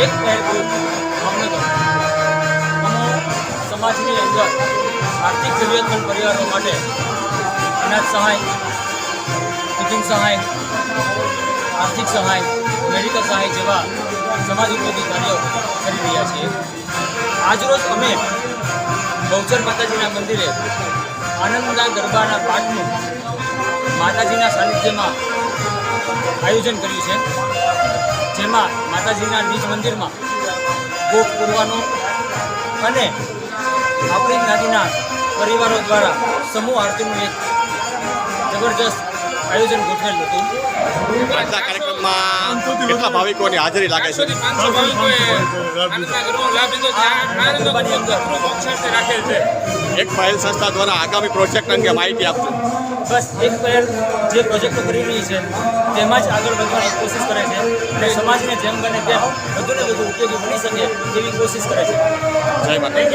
એક સમાજની અંદર આર્થિક જરૂરિયાતમંદ પરિવારો માટે અનાજ સહાય, ટિફિન સહાય, આર્થિક સહાય, મેડિકલ સહાય જેવા સમાજ ઉપયોગી કાર્યો કરી રહ્યા છીએ. આજરોજ અમે બહુચર માતાજીના મંદિરે આનંદના ગરબાના પાઠનું માતાજીના સાનિધ્યમાં આયોજન કર્યું છે, જેમાં માતાજીના નિજ મંદિરમાં ભોગ પૂરવાનો અને આપણી જ્ઞાતિના પરિવારો દ્વારા સમૂહ આરતીનું એક જબરજસ્ત આયોજન ગોઠવેલું હતું. આજના કાર્યક્રમમાં કેટલા ભાવિકોની હાજરી લાગે છે? એક પહેલ સંસ્થા દ્વારા આગામી પ્રોજેક્ટ અંગે માહિતી આપજો. બસ એક પહેલ જે પ્રોજેક્ટો કરી રહી છે તેમાં જ આગળ વધવાની કોશિશ કરે છે અને સમાજને જેમ બને તેમ વધુને વધુ ઉપયોગી બની શકે તેવી કોશિશ કરે છે. જય માતા.